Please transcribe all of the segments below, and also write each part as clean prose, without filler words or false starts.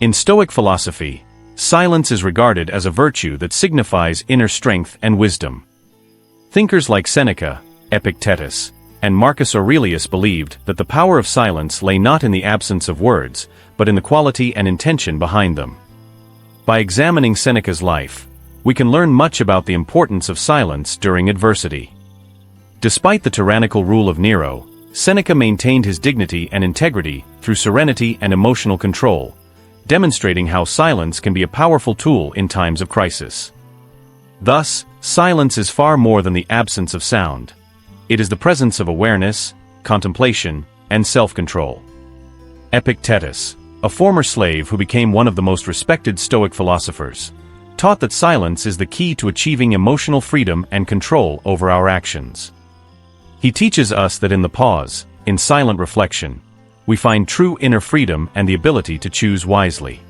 In Stoic philosophy, silence is regarded as a virtue that signifies inner strength and wisdom. Thinkers like Seneca, Epictetus, and Marcus Aurelius believed that the power of silence lay not in the absence of words, but in the quality and intention behind them. By examining Seneca's life, we can learn much about the importance of silence during adversity. Despite the tyrannical rule of Nero, Seneca maintained his dignity and integrity through serenity and emotional control, demonstrating how silence can be a powerful tool in times of crisis. Thus, silence is far more than the absence of sound. It is the presence of awareness, contemplation, and self-control. Epictetus, a former slave who became one of the most respected Stoic philosophers, taught that silence is the key to achieving emotional freedom and control over our actions. He teaches us that in the pause, in silent reflection, we find true inner freedom and the ability to choose wisely.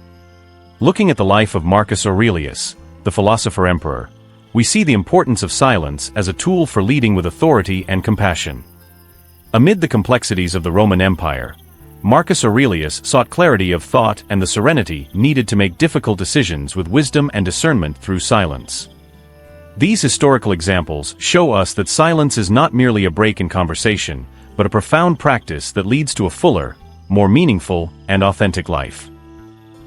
Looking at the life of Marcus Aurelius, the philosopher-emperor, we see the importance of silence as a tool for leading with authority and compassion. Amid the complexities of the Roman Empire, Marcus Aurelius sought clarity of thought and the serenity needed to make difficult decisions with wisdom and discernment through silence. These historical examples show us that silence is not merely a break in conversation, but a profound practice that leads to a fuller, more meaningful, and authentic life.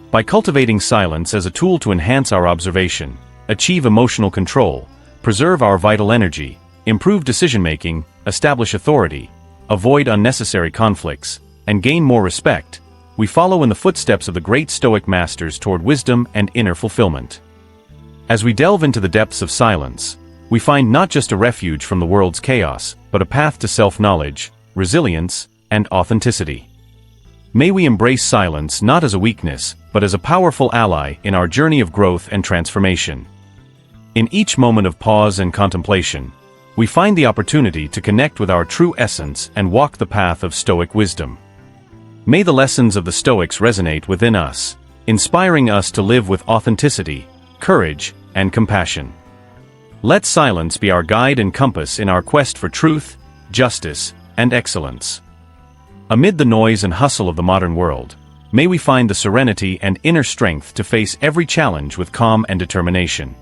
By cultivating silence as a tool to enhance our observation, achieve emotional control, preserve our vital energy, improve decision-making, establish authority, avoid unnecessary conflicts, and gain more respect, we follow in the footsteps of the great Stoic masters toward wisdom and inner fulfillment. As we delve into the depths of silence, we find not just a refuge from the world's chaos, but a path to self-knowledge, resilience, and authenticity. May we embrace silence not as a weakness, but as a powerful ally in our journey of growth and transformation. In each moment of pause and contemplation, we find the opportunity to connect with our true essence and walk the path of Stoic wisdom. May the lessons of the Stoics resonate within us, inspiring us to live with authenticity, courage, and compassion. Let silence be our guide and compass in our quest for truth, justice, and excellence. Amid the noise and hustle of the modern world, may we find the serenity and inner strength to face every challenge with calm and determination.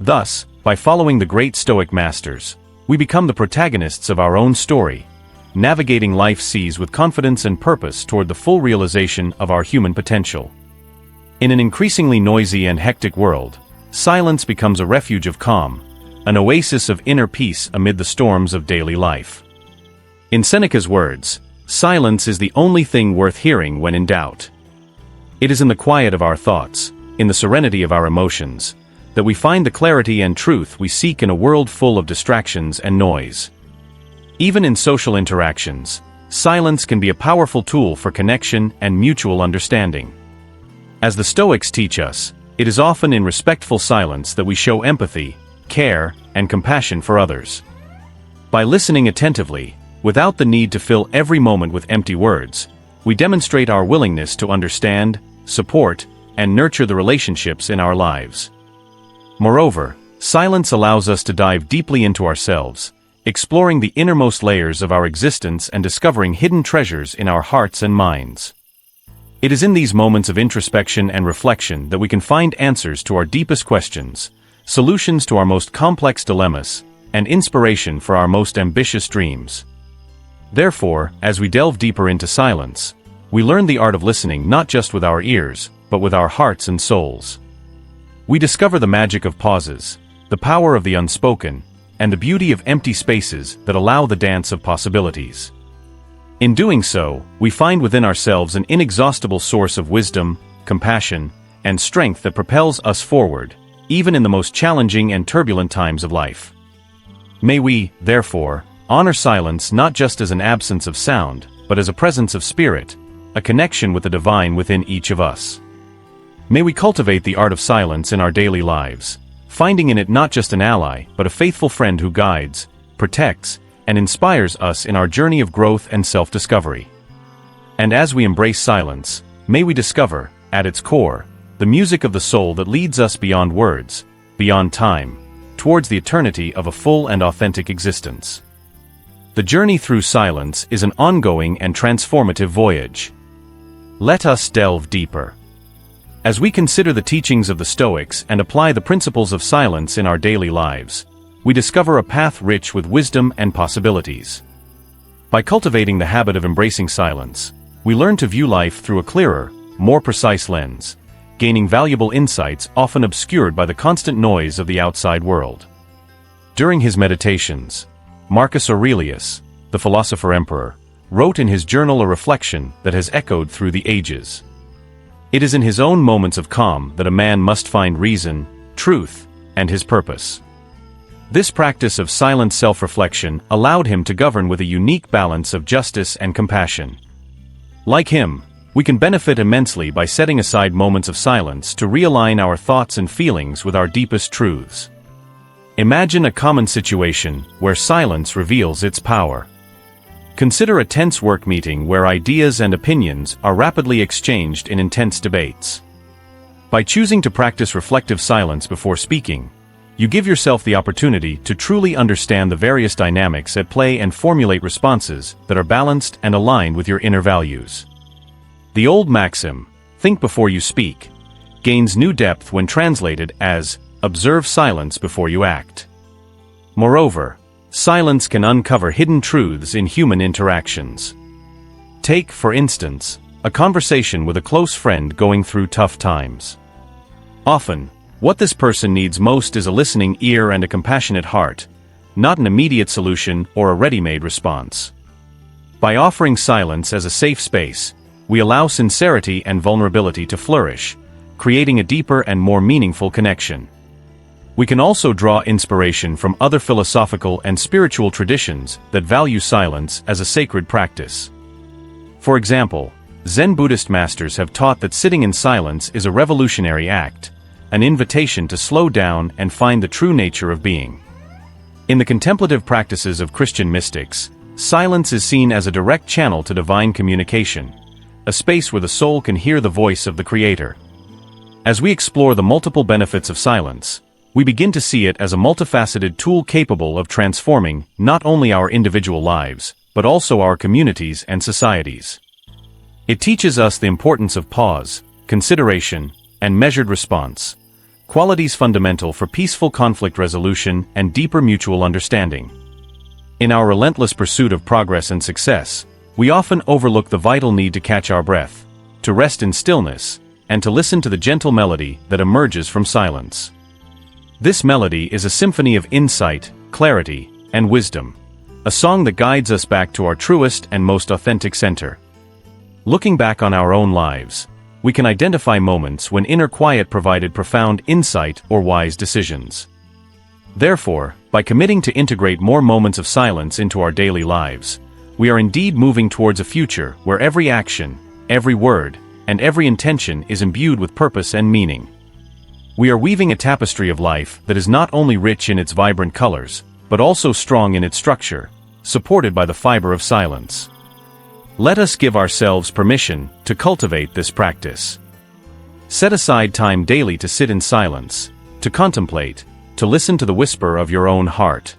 Thus, by following the great Stoic masters, we become the protagonists of our own story, navigating life's seas with confidence and purpose toward the full realization of our human potential. In an increasingly noisy and hectic world, silence becomes a refuge of calm, an oasis of inner peace amid the storms of daily life. In Seneca's words, silence is the only thing worth hearing when in doubt. It is in the quiet of our thoughts, in the serenity of our emotions, that we find the clarity and truth we seek in a world full of distractions and noise. Even in social interactions, silence can be a powerful tool for connection and mutual understanding. As the Stoics teach us, it is often in respectful silence that we show empathy, care, and compassion for others. By listening attentively, without the need to fill every moment with empty words, we demonstrate our willingness to understand, support, and nurture the relationships in our lives. Moreover, silence allows us to dive deeply into ourselves, exploring the innermost layers of our existence and discovering hidden treasures in our hearts and minds. It is in these moments of introspection and reflection that we can find answers to our deepest questions, solutions to our most complex dilemmas, and inspiration for our most ambitious dreams. Therefore, as we delve deeper into silence, we learn the art of listening not just with our ears, but with our hearts and souls. We discover the magic of pauses, the power of the unspoken, and the beauty of empty spaces that allow the dance of possibilities. In doing so, we find within ourselves an inexhaustible source of wisdom, compassion, and strength that propels us forward, even in the most challenging and turbulent times of life. May we, therefore, honor silence not just as an absence of sound, but as a presence of spirit, a connection with the divine within each of us. May we cultivate the art of silence in our daily lives, finding in it not just an ally, but a faithful friend who guides, protects, and inspires us in our journey of growth and self-discovery. And as we embrace silence, may we discover, at its core, the music of the soul that leads us beyond words, beyond time, towards the eternity of a full and authentic existence. The journey through silence is an ongoing and transformative voyage. Let us delve deeper. As we consider the teachings of the Stoics and apply the principles of silence in our daily lives, we discover a path rich with wisdom and possibilities. By cultivating the habit of embracing silence, we learn to view life through a clearer, more precise lens, gaining valuable insights often obscured by the constant noise of the outside world. During his meditations, Marcus Aurelius, the philosopher-emperor, wrote in his journal a reflection that has echoed through the ages. It is in his own moments of calm that a man must find reason, truth, and his purpose. This practice of silent self-reflection allowed him to govern with a unique balance of justice and compassion. Like him, we can benefit immensely by setting aside moments of silence to realign our thoughts and feelings with our deepest truths. Imagine a common situation where silence reveals its power. Consider a tense work meeting where ideas and opinions are rapidly exchanged in intense debates. By choosing to practice reflective silence before speaking, you give yourself the opportunity to truly understand the various dynamics at play and formulate responses that are balanced and aligned with your inner values. The old maxim, "Think before you speak," gains new depth when translated as, "Observe silence before you act." Moreover, silence can uncover hidden truths in human interactions. Take, for instance, a conversation with a close friend going through tough times. Often, what this person needs most is a listening ear and a compassionate heart, not an immediate solution or a ready-made response. By offering silence as a safe space, we allow sincerity and vulnerability to flourish, creating a deeper and more meaningful connection. We can also draw inspiration from other philosophical and spiritual traditions that value silence as a sacred practice. For example, Zen Buddhist masters have taught that sitting in silence is a revolutionary act, an invitation to slow down and find the true nature of being. In the contemplative practices of Christian mystics, silence is seen as a direct channel to divine communication, a space where the soul can hear the voice of the Creator. As we explore the multiple benefits of silence, we begin to see it as a multifaceted tool capable of transforming not only our individual lives, but also our communities and societies. It teaches us the importance of pause, consideration, and measured response, qualities fundamental for peaceful conflict resolution and deeper mutual understanding. In our relentless pursuit of progress and success, we often overlook the vital need to catch our breath, to rest in stillness, and to listen to the gentle melody that emerges from silence. This melody is a symphony of insight, clarity, and wisdom, a song that guides us back to our truest and most authentic center. Looking back on our own lives, we can identify moments when inner quiet provided profound insight or wise decisions. Therefore, by committing to integrate more moments of silence into our daily lives, we are indeed moving towards a future where every action, every word, and every intention is imbued with purpose and meaning. We are weaving a tapestry of life that is not only rich in its vibrant colors, but also strong in its structure, supported by the fiber of silence. Let us give ourselves permission to cultivate this practice. Set aside time daily to sit in silence, to contemplate, to listen to the whisper of your own heart.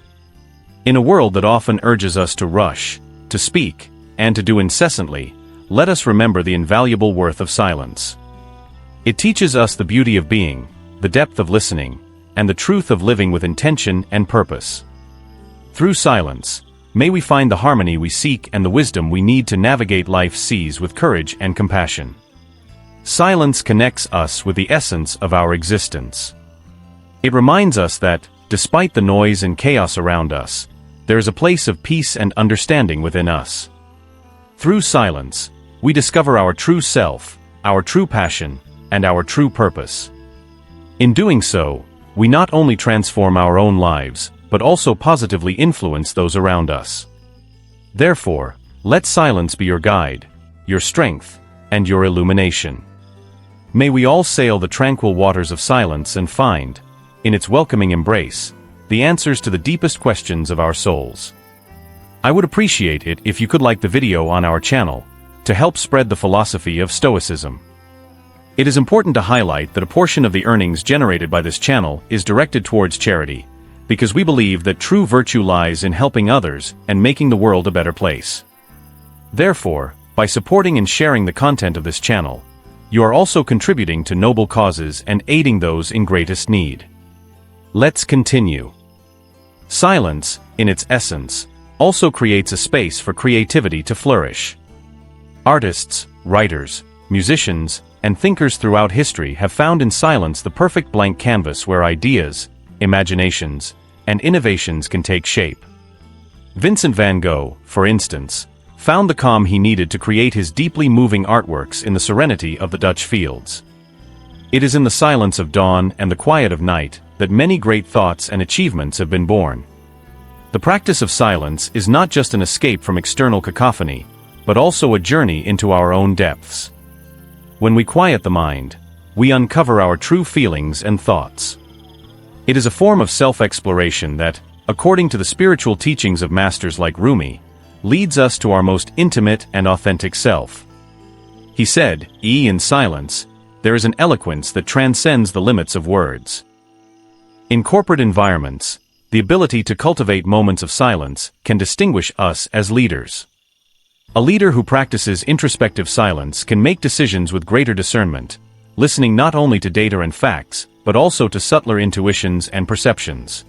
In a world that often urges us to rush, to speak, and to do incessantly, let us remember the invaluable worth of silence. It teaches us the beauty of being, the depth of listening, and the truth of living with intention and purpose. Through silence, may we find the harmony we seek and the wisdom we need to navigate life's seas with courage and compassion. Silence connects us with the essence of our existence. It reminds us that, despite the noise and chaos around us, there is a place of peace and understanding within us. Through silence, we discover our true self, our true passion, and our true purpose. In doing so, we not only transform our own lives, but also positively influence those around us. Therefore, let silence be your guide, your strength, and your illumination. May we all sail the tranquil waters of silence and find, in its welcoming embrace, the answers to the deepest questions of our souls. I would appreciate it if you could like the video on our channel, to help spread the philosophy of Stoicism. It is important to highlight that a portion of the earnings generated by this channel is directed towards charity, because we believe that true virtue lies in helping others and making the world a better place. Therefore, by supporting and sharing the content of this channel, you are also contributing to noble causes and aiding those in greatest need. Let's continue. Silence, in its essence, also creates a space for creativity to flourish. Artists, writers, musicians, and thinkers throughout history have found in silence the perfect blank canvas where ideas, imaginations, and innovations can take shape. Vincent van Gogh, for instance, found the calm he needed to create his deeply moving artworks in the serenity of the Dutch fields. It is in the silence of dawn and the quiet of night that many great thoughts and achievements have been born. The practice of silence is not just an escape from external cacophony, but also a journey into our own depths. When we quiet the mind, we uncover our true feelings and thoughts. It is a form of self-exploration that, according to the spiritual teachings of masters like Rumi, leads us to our most intimate and authentic self. He said, in silence, there is an eloquence that transcends the limits of words. In corporate environments, the ability to cultivate moments of silence can distinguish us as leaders. A leader who practices introspective silence can make decisions with greater discernment, listening not only to data and facts, but also to subtler intuitions and perceptions.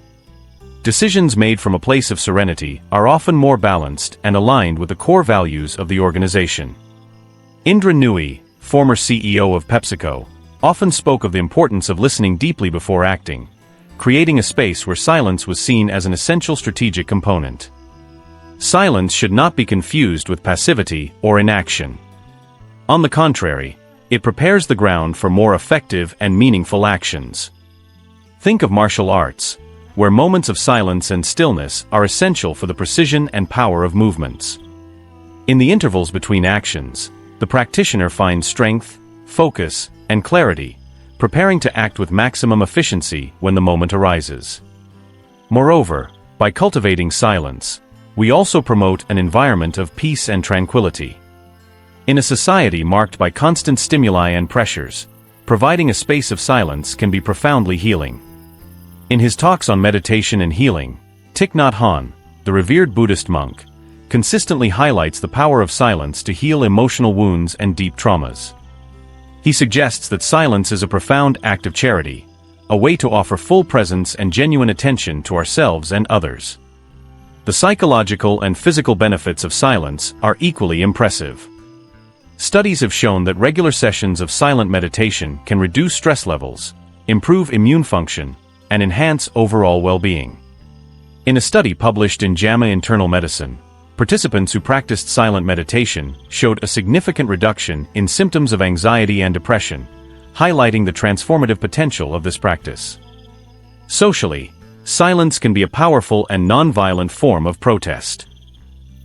Decisions made from a place of serenity are often more balanced and aligned with the core values of the organization. Indra Nooyi, former CEO of PepsiCo, often spoke of the importance of listening deeply before acting, creating a space where silence was seen as an essential strategic component. Silence should not be confused with passivity or inaction. On the contrary, it prepares the ground for more effective and meaningful actions. Think of martial arts, where moments of silence and stillness are essential for the precision and power of movements. In the intervals between actions, the practitioner finds strength, focus, and clarity, preparing to act with maximum efficiency when the moment arises. Moreover, by cultivating silence, we also promote an environment of peace and tranquility. In a society marked by constant stimuli and pressures, providing a space of silence can be profoundly healing. In his talks on meditation and healing, Thich Nhat Hanh, the revered Buddhist monk, consistently highlights the power of silence to heal emotional wounds and deep traumas. He suggests that silence is a profound act of charity, a way to offer full presence and genuine attention to ourselves and others. The psychological and physical benefits of silence are equally impressive. Studies have shown that regular sessions of silent meditation can reduce stress levels, improve immune function, and enhance overall well-being. In a study published in JAMA Internal Medicine, participants who practiced silent meditation showed a significant reduction in symptoms of anxiety and depression, highlighting the transformative potential of this practice. Socially, silence can be a powerful and non-violent form of protest.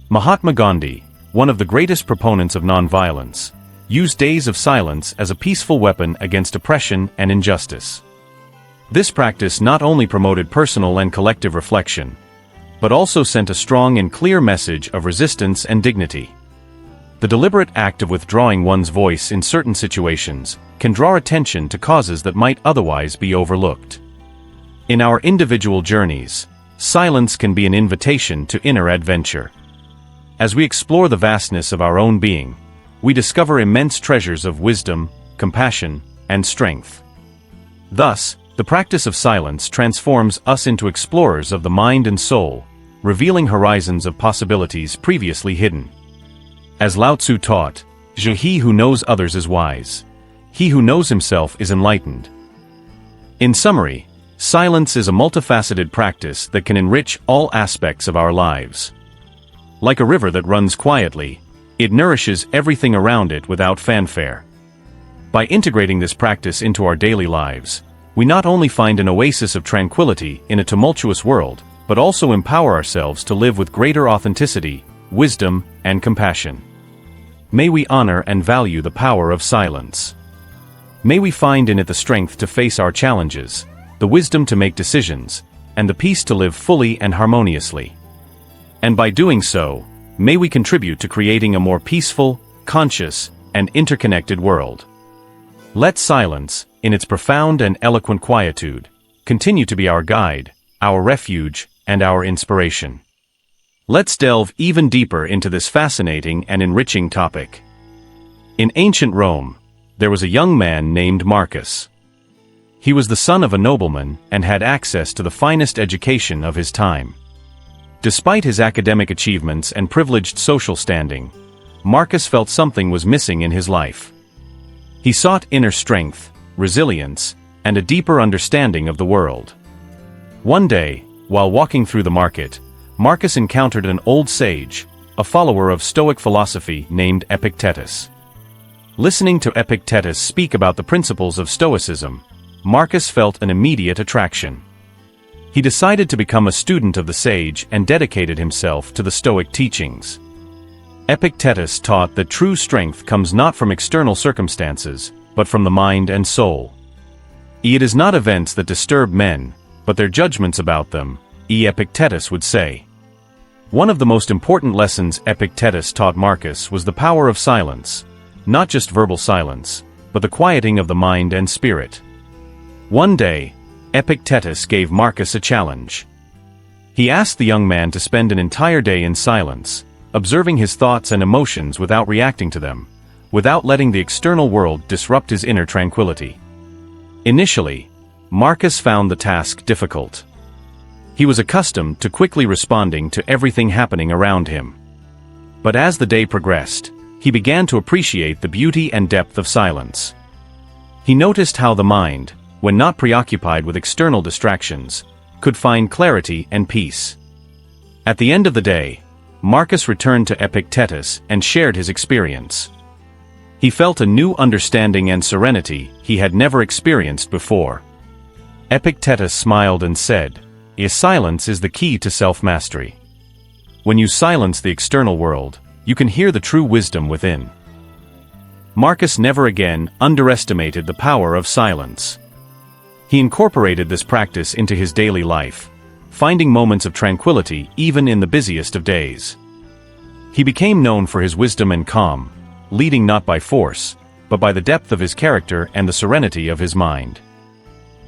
Mahatma Gandhi, one of the greatest proponents of non-violence, used days of silence as a peaceful weapon against oppression and injustice. This practice not only promoted personal and collective reflection, but also sent a strong and clear message of resistance and dignity. The deliberate act of withdrawing one's voice in certain situations can draw attention to causes that might otherwise be overlooked. In our individual journeys, silence can be an invitation to inner adventure. As we explore the vastness of our own being, we discover immense treasures of wisdom, compassion, and strength. Thus, the practice of silence transforms us into explorers of the mind and soul, revealing horizons of possibilities previously hidden. As Lao Tzu taught, "He who knows others is wise. He who knows himself is enlightened." In summary, silence is a multifaceted practice that can enrich all aspects of our lives. Like a river that runs quietly, it nourishes everything around it without fanfare. By integrating this practice into our daily lives, we not only find an oasis of tranquility in a tumultuous world, but also empower ourselves to live with greater authenticity, wisdom, and compassion. May we honor and value the power of silence. May we find in it the strength to face our challenges, the wisdom to make decisions, and the peace to live fully and harmoniously. And by doing so, may we contribute to creating a more peaceful, conscious, and interconnected world. Let silence, in its profound and eloquent quietude, continue to be our guide, our refuge, and our inspiration. Let's delve even deeper into this fascinating and enriching topic. In ancient Rome, there was a young man named Marcus. He was the son of a nobleman and had access to the finest education of his time. Despite his academic achievements and privileged social standing, Marcus felt something was missing in his life. He sought inner strength, resilience, and a deeper understanding of the world. One day, while walking through the market, Marcus encountered an old sage, a follower of Stoic philosophy named Epictetus. Listening to Epictetus speak about the principles of Stoicism, Marcus felt an immediate attraction. He decided to become a student of the sage and dedicated himself to the Stoic teachings. Epictetus taught that true strength comes not from external circumstances, but from the mind and soul. It is not events that disturb men, but their judgments about them, Epictetus would say. One of the most important lessons Epictetus taught Marcus was the power of silence, not just verbal silence, but the quieting of the mind and spirit. One day, Epictetus gave Marcus a challenge. He asked the young man to spend an entire day in silence, observing his thoughts and emotions without reacting to them, without letting the external world disrupt his inner tranquility. Initially, Marcus found the task difficult. He was accustomed to quickly responding to everything happening around him. But as the day progressed, he began to appreciate the beauty and depth of silence. He noticed how the mind, when not preoccupied with external distractions, could find clarity and peace. At the end of the day, Marcus returned to Epictetus and shared his experience. He felt a new understanding and serenity he had never experienced before. Epictetus smiled and said, "Silence is the key to self-mastery. When you silence the external world, you can hear the true wisdom within." Marcus never again underestimated the power of silence. He incorporated this practice into his daily life, finding moments of tranquility even in the busiest of days. He became known for his wisdom and calm, leading not by force, but by the depth of his character and the serenity of his mind.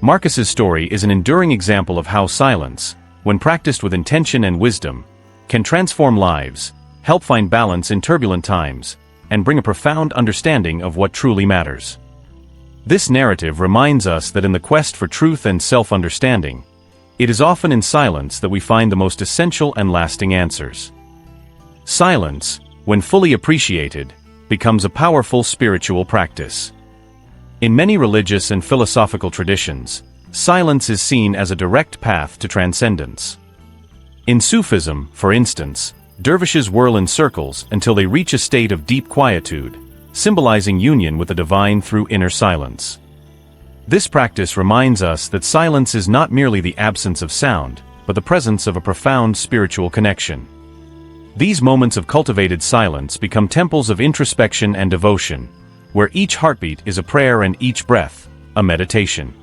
Marcus's story is an enduring example of how silence, when practiced with intention and wisdom, can transform lives, help find balance in turbulent times, and bring a profound understanding of what truly matters. This narrative reminds us that in the quest for truth and self-understanding, it is often in silence that we find the most essential and lasting answers. Silence, when fully appreciated, becomes a powerful spiritual practice. In many religious and philosophical traditions, silence is seen as a direct path to transcendence. In Sufism, for instance, dervishes whirl in circles until they reach a state of deep quietude, symbolizing union with the divine through inner silence. This practice reminds us that silence is not merely the absence of sound, but the presence of a profound spiritual connection. These moments of cultivated silence become temples of introspection and devotion, where each heartbeat is a prayer and each breath, a meditation.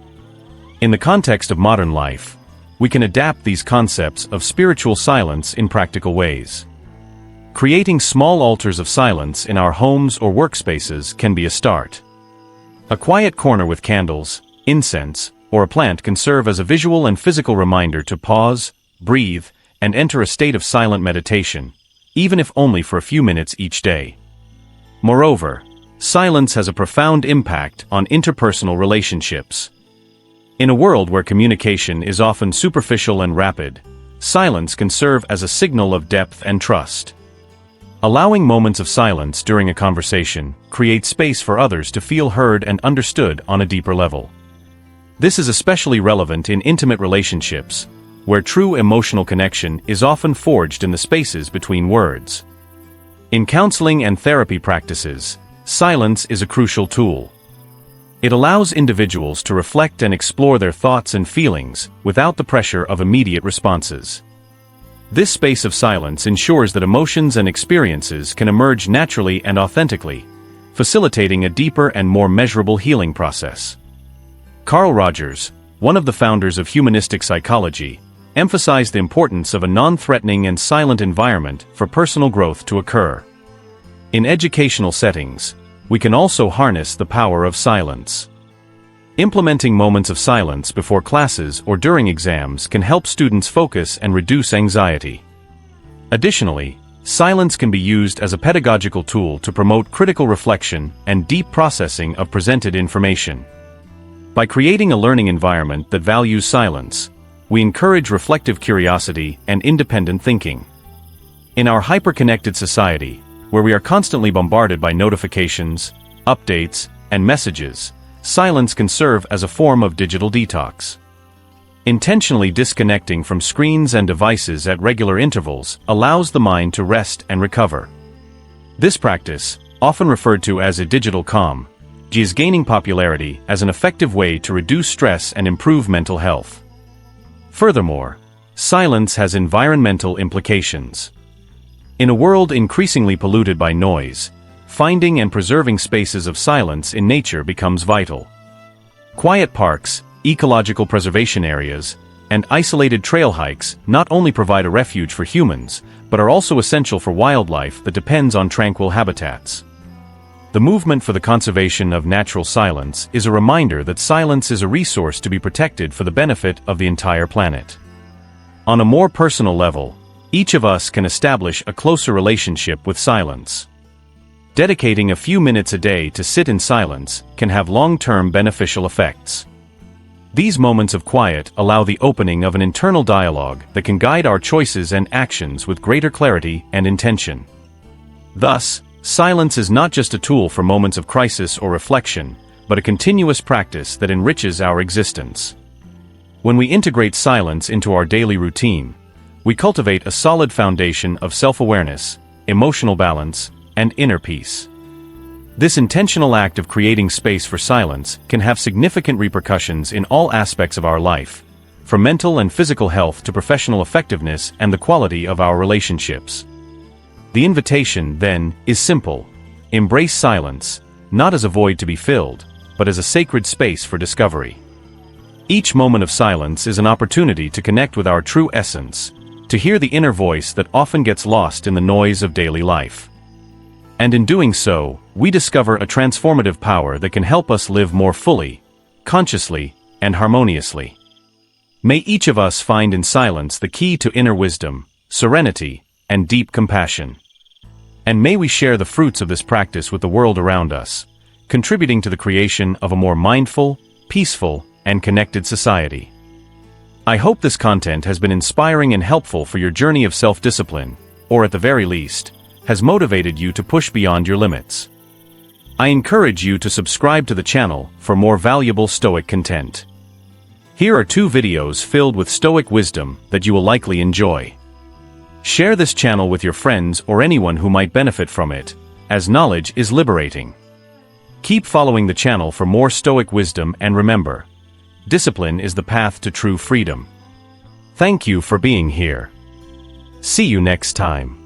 In the context of modern life, we can adapt these concepts of spiritual silence in practical ways. Creating small altars of silence in our homes or workspaces can be a start. A quiet corner with candles, incense, or a plant can serve as a visual and physical reminder to pause, breathe, and enter a state of silent meditation, even if only for a few minutes each day. Moreover, silence has a profound impact on interpersonal relationships. In a world where communication is often superficial and rapid, silence can serve as a signal of depth and trust. Allowing moments of silence during a conversation creates space for others to feel heard and understood on a deeper level. This is especially relevant in intimate relationships, where true emotional connection is often forged in the spaces between words. In counseling and therapy practices, silence is a crucial tool. It allows individuals to reflect and explore their thoughts and feelings without the pressure of immediate responses. This space of silence ensures that emotions and experiences can emerge naturally and authentically, facilitating a deeper and more measurable healing process. Carl Rogers, one of the founders of humanistic psychology, emphasized the importance of a non-threatening and silent environment for personal growth to occur. In educational settings, we can also harness the power of silence. Implementing moments of silence before classes or during exams can help students focus and reduce anxiety. Additionally, silence can be used as a pedagogical tool to promote critical reflection and deep processing of presented information. By creating a learning environment that values silence, we encourage reflective curiosity and independent thinking. In our hyper-connected society, where we are constantly bombarded by notifications, updates, and messages, silence can serve as a form of digital detox. Intentionally disconnecting from screens and devices at regular intervals allows the mind to rest and recover. This practice, often referred to as a digital calm, is gaining popularity as an effective way to reduce stress and improve mental health. Furthermore, silence has environmental implications. In a world increasingly polluted by noise, finding and preserving spaces of silence in nature becomes vital. Quiet parks, ecological preservation areas, and isolated trail hikes not only provide a refuge for humans, but are also essential for wildlife that depends on tranquil habitats. The movement for the conservation of natural silence is a reminder that silence is a resource to be protected for the benefit of the entire planet. On a more personal level, each of us can establish a closer relationship with silence. Dedicating a few minutes a day to sit in silence can have long-term beneficial effects. These moments of quiet allow the opening of an internal dialogue that can guide our choices and actions with greater clarity and intention. Thus, silence is not just a tool for moments of crisis or reflection, but a continuous practice that enriches our existence. When we integrate silence into our daily routine, we cultivate a solid foundation of self-awareness, emotional balance, and inner peace. This intentional act of creating space for silence can have significant repercussions in all aspects of our life, from mental and physical health to professional effectiveness and the quality of our relationships. The invitation, then, is simple. Embrace silence, not as a void to be filled, but as a sacred space for discovery. Each moment of silence is an opportunity to connect with our true essence, to hear the inner voice that often gets lost in the noise of daily life. And in doing so, we discover a transformative power that can help us live more fully, consciously, and harmoniously. May each of us find in silence the key to inner wisdom, serenity, and deep compassion. And may we share the fruits of this practice with the world around us, contributing to the creation of a more mindful, peaceful, and connected society. I hope this content has been inspiring and helpful for your journey of self-discipline, or at the very least, has motivated you to push beyond your limits. I encourage you to subscribe to the channel for more valuable Stoic content. Here are 2 videos filled with Stoic wisdom that you will likely enjoy. Share this channel with your friends or anyone who might benefit from it, as knowledge is liberating. Keep following the channel for more Stoic wisdom, and remember, discipline is the path to true freedom. Thank you for being here. See you next time.